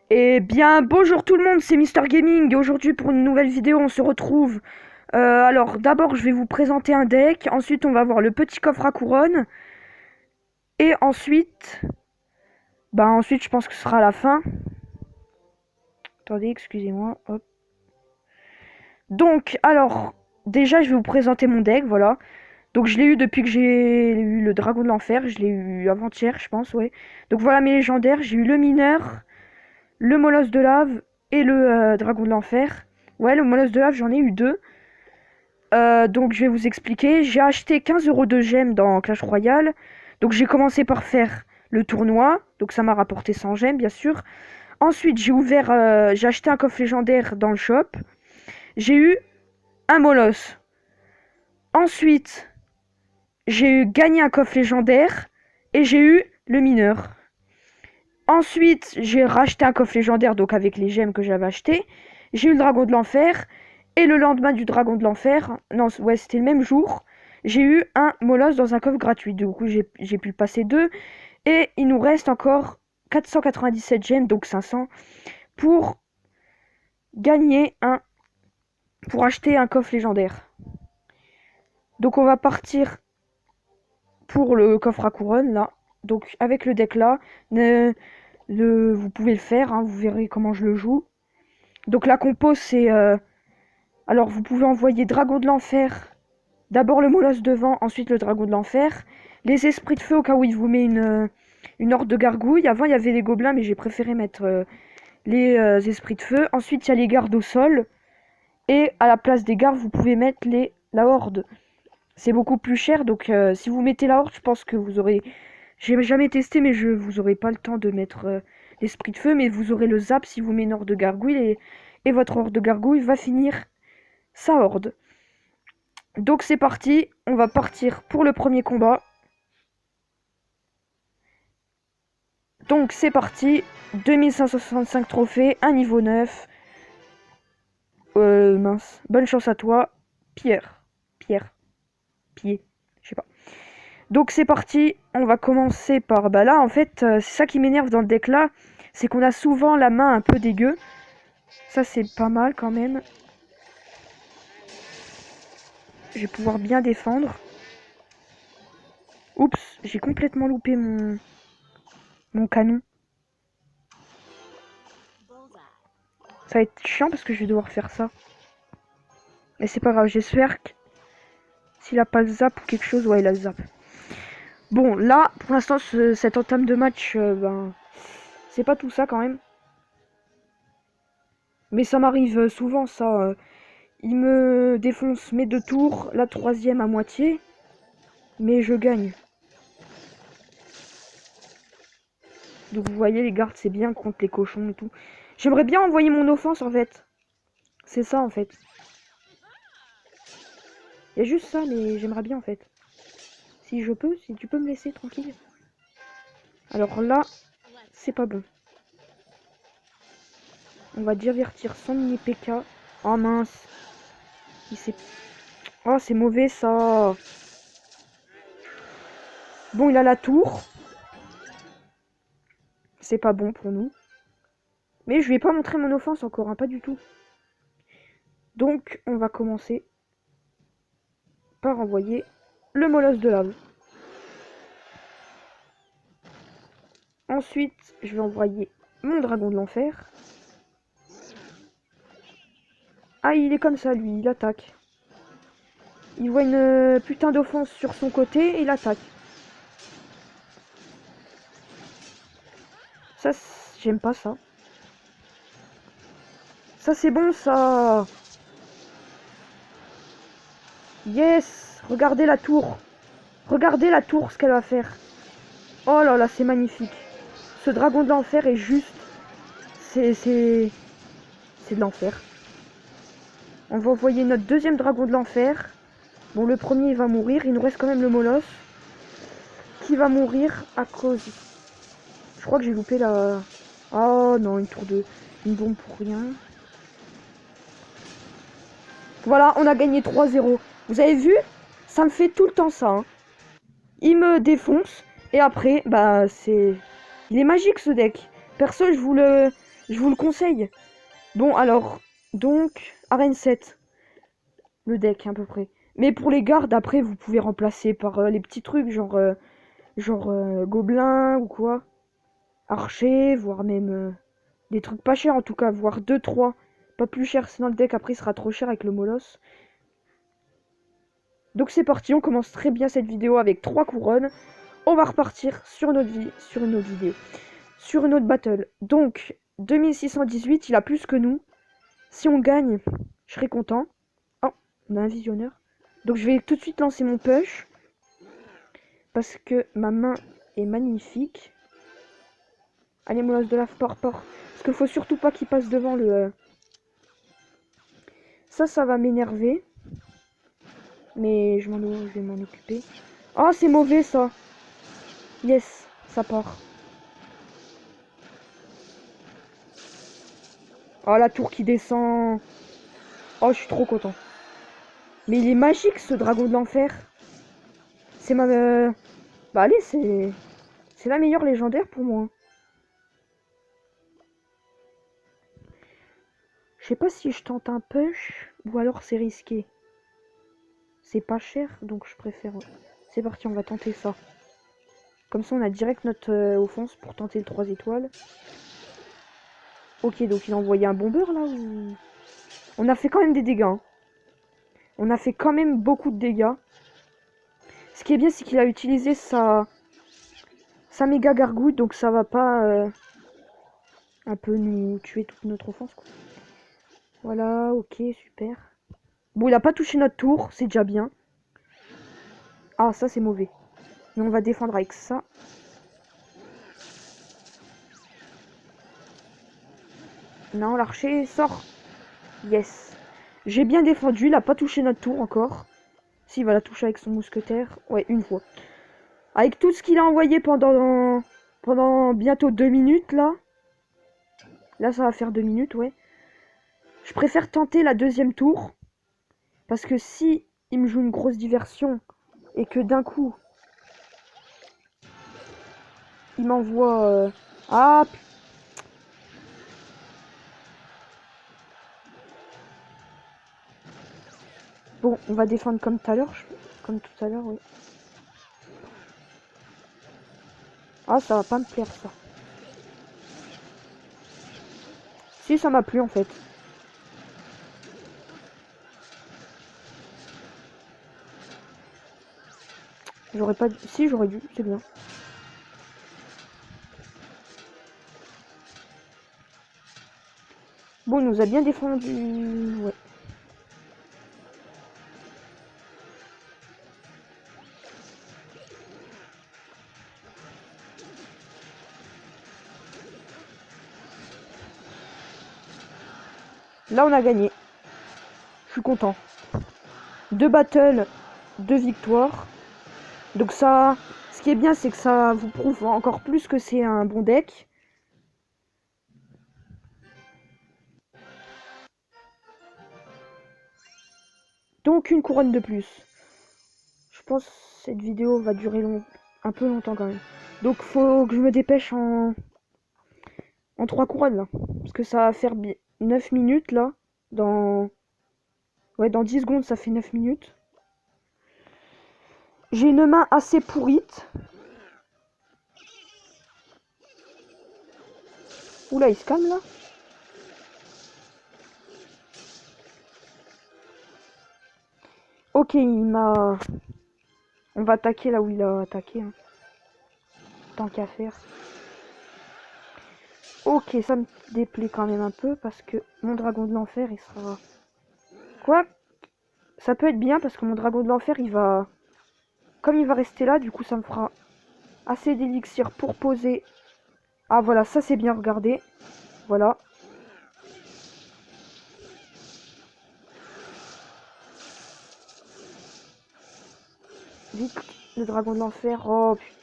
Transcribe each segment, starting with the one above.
Eh bien, bonjour tout le monde, c'est Mister Gaming et aujourd'hui pour une nouvelle vidéo on se retrouve. Alors d'abord je vais vous présenter un deck, ensuite on va voir le petit coffre à couronne et ensuite je pense que ce sera la fin. Attendez, excusez-moi, hop. Donc alors déjà je vais vous présenter mon deck, voilà. Donc je l'ai eu depuis que j'ai eu le dragon de l'enfer, je l'ai eu avant-hier je pense, ouais. Donc voilà mes légendaires, j'ai eu le mineur, le molosse de lave et le dragon de l'enfer. Ouais, le molosse de lave j'en ai eu deux. Donc je vais vous expliquer. J'ai acheté 15 euros de gemmes dans Clash Royale. Donc j'ai commencé par faire le tournoi. Donc ça m'a rapporté 100 gemmes bien sûr. Ensuite j'ai acheté un coffre légendaire dans le shop. J'ai eu un molosse. Ensuite j'ai eu gagné un coffre légendaire et j'ai eu le mineur. Ensuite j'ai racheté un coffre légendaire donc avec les gemmes que j'avais acheté. J'ai eu le dragon de l'enfer. Et le lendemain du dragon de l'enfer, non, ouais, c'était le même jour, j'ai eu un molosse dans un coffre gratuit. Du coup, j'ai pu le passer deux. Et il nous reste encore 497 gemmes, donc 500, pour gagner un. Pour acheter un coffre légendaire. Donc, on va partir pour le coffre à couronne, là. Donc, avec le deck là, vous pouvez le faire, hein, vous verrez comment je le joue. Donc, la compo, c'est. Alors, vous pouvez envoyer dragon de l'enfer. D'abord le molosse devant, ensuite le dragon de l'enfer. Les esprits de feu au cas où il vous met une horde de gargouilles. Avant il y avait les gobelins mais j'ai préféré mettre les esprits de feu. Ensuite il y a les gardes au sol. Et à la place des gardes vous pouvez mettre la horde. C'est beaucoup plus cher donc si vous mettez la horde je pense que vous aurez... J'ai jamais testé mais vous aurez pas le temps de mettre l'esprit de feu. Mais vous aurez le zap si vous mettez une horde de gargouilles et votre horde de gargouilles va finir sa horde. Donc c'est parti, on va partir pour le premier combat. Donc c'est parti, 2565 trophées, un niveau 9. Mince, bonne chance à toi, Pierre. Pierre, pied, je sais pas. Donc c'est parti, on va commencer par... Bah là en fait, c'est ça qui m'énerve dans le deck là, c'est qu'on a souvent la main un peu dégueu. Ça c'est pas mal quand même. Je vais pouvoir bien défendre. Oups, j'ai complètement loupé mon canon. Ça va être chiant parce que je vais devoir faire ça. Mais c'est pas grave, j'espère que s'il a pas le zap ou quelque chose, ouais, il a le zap. Bon, là, pour l'instant, cette entame de match, c'est pas tout ça quand même. Mais ça m'arrive souvent, ça. Il me défonce mes deux tours, la troisième à moitié, mais je gagne. Donc vous voyez, les gardes, c'est bien contre les cochons et tout. J'aimerais bien envoyer mon offense en fait. C'est ça en fait. Il y a juste ça, mais j'aimerais bien en fait. Si je peux, si tu peux me laisser tranquille. Alors là, c'est pas bon. On va divertir son mini PK. Oh mince. Il s'est... Oh, c'est mauvais ça. Bon, il a la tour. C'est pas bon pour nous. Mais je lui ai pas montré mon offense encore, hein, pas du tout. Donc, on va commencer par envoyer le molosse de lave. Ensuite, je vais envoyer mon dragon de l'enfer. Ah, il est comme ça, lui, il attaque. Il voit une putain d'offense sur son côté et il attaque. Ça, j'aime pas ça. Ça, c'est bon, ça. Yes. Regardez la tour. Regardez la tour, ce qu'elle va faire. Oh là là, c'est magnifique. Ce dragon de l'enfer est juste... C'est de l'enfer. On va envoyer notre deuxième dragon de l'enfer. Bon, le premier, il va mourir. Il nous reste quand même le molosse. Qui va mourir à cause... Je crois que j'ai loupé la... Oh non, une bombe pour rien. Voilà, on a gagné 3-0. Vous avez vu? Ça me fait tout le temps ça. Hein. Il me défonce. Et après, bah, c'est... Il est magique, ce deck. Perso, Je vous le conseille. Bon, alors, donc, arène 7, le deck à peu près. Mais pour les gardes, après, vous pouvez remplacer par les petits trucs, genre gobelin ou quoi. Archer, voire même des trucs pas chers en tout cas, voire deux trois. Pas plus cher, sinon le deck après il sera trop cher avec le Molos. Donc c'est parti, on commence très bien cette vidéo avec 3 couronnes. On va repartir sur une autre vidéo. Sur une autre battle. Donc, 2618, il a plus que nous. Si on gagne, je serai content. Oh, on a un visionneur. Donc je vais tout de suite lancer mon push. Parce que ma main est magnifique. Allez, Molos de la port. Parce qu'il faut surtout pas qu'il passe devant le... Ça va m'énerver. Mais je vais m'en occuper. Oh, c'est mauvais ça. Yes, ça part. Oh, la tour qui descend. Oh, je suis trop content. Mais il est magique ce dragon de l'enfer. C'est ma... Bah allez, c'est la meilleure légendaire pour moi. Je sais pas si je tente un push ou alors c'est risqué. C'est pas cher, donc je préfère... C'est parti, on va tenter ça. Comme ça, on a direct notre offense pour tenter le 3 étoiles. Ok, donc il a envoyé un bombeur là ou... On a fait quand même des dégâts. Hein. On a fait quand même beaucoup de dégâts. Ce qui est bien, c'est qu'il a utilisé sa méga gargouille, donc ça va pas un peu nous tuer toute notre offense. Quoi. Voilà, ok, super. Bon, il a pas touché notre tour, c'est déjà bien. Ah, ça c'est mauvais. Mais on va défendre avec ça. Non, l'archer sort. Yes. J'ai bien défendu, il a pas touché notre tour encore. Si, il va la toucher avec son mousquetaire. Ouais, une fois. Avec tout ce qu'il a envoyé pendant bientôt 2 minutes, là. Là, ça va faire 2 minutes, ouais. Je préfère tenter la deuxième tour. Parce que si il me joue une grosse diversion et que d'un coup, il m'envoie... Ah, bon, on va défendre comme tout à l'heure. Comme tout à l'heure, oui. Ah, ça va pas me plaire, ça. Si, ça m'a plu, en fait. J'aurais pas dû... Si, j'aurais dû, c'est bien. Bon, il nous a bien défendu... Ouais. Là, on a gagné. Je suis content. 2 battles, 2 victoires. Donc ça... Ce qui est bien, c'est que ça vous prouve encore plus que c'est un bon deck. Donc une couronne de plus. Je pense que cette vidéo va durer un peu longtemps quand même. Donc faut que je me dépêche en 3 couronnes là. Parce que ça va faire 9 minutes là. Ouais, dans 10 secondes ça fait 9 minutes. J'ai une main assez pourrite. Oula, il se calme là. Ok, il m'a... On va attaquer là où il a attaqué. Hein. Tant qu'à faire. Ok, ça me déplaît quand même un peu parce que mon dragon de l'enfer, il sera... Quoi? Ça peut être bien parce que mon dragon de l'enfer, il va... Comme il va rester là, du coup, ça me fera assez d'élixir pour poser... Ah, voilà, ça c'est bien, regardez. Voilà. Vite, le dragon de l'enfer. Oh, putain.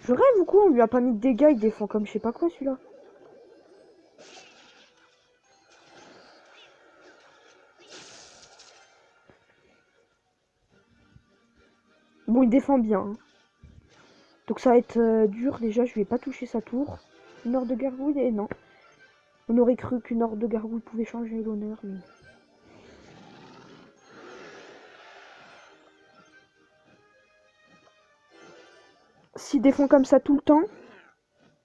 Je rêve ou quoi? On lui a pas mis de dégâts, il défend comme je sais pas quoi, celui-là. Bon, il défend bien. Hein. Donc ça va être dur, déjà, je vais pas toucher sa tour. Une horde de gargouilles et non. On aurait cru qu'une horde de gargouilles pouvait changer l'honneur, mais... S'ils défendent comme ça tout le temps,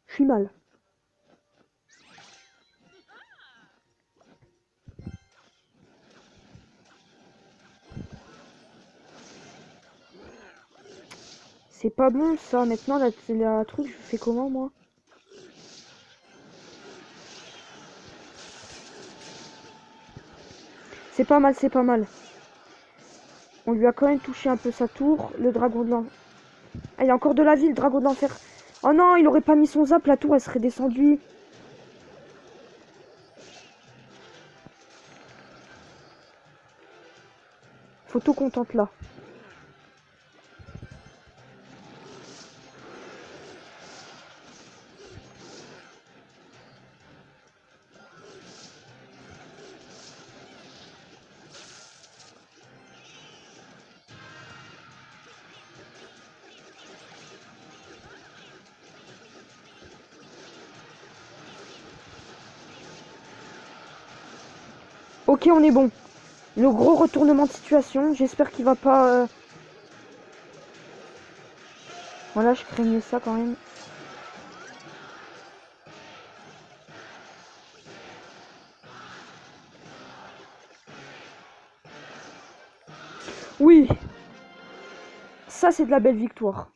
je suis mal. C'est pas bon ça, maintenant la truc, je fais comment moi? C'est pas mal, c'est pas mal. On lui a quand même touché un peu sa tour, le dragon de l'enfer. Ah, il y a encore de la vie, le dragon de l'enfer. Oh non, il aurait pas mis son zap, la tour elle serait descendue. Photo contente là. Ok, on est bon. Le gros retournement de situation, j'espère qu'il va pas... Voilà, je craignais ça quand même. Oui, ça c'est de la belle victoire.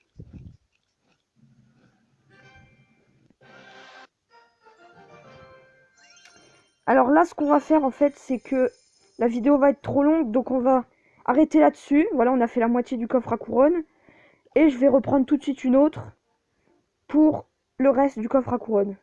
Alors là, ce qu'on va faire en fait, c'est que la vidéo va être trop longue, donc on va arrêter là-dessus. Voilà, on a fait la moitié du coffre à couronne. Et je vais reprendre tout de suite une autre pour le reste du coffre à couronne.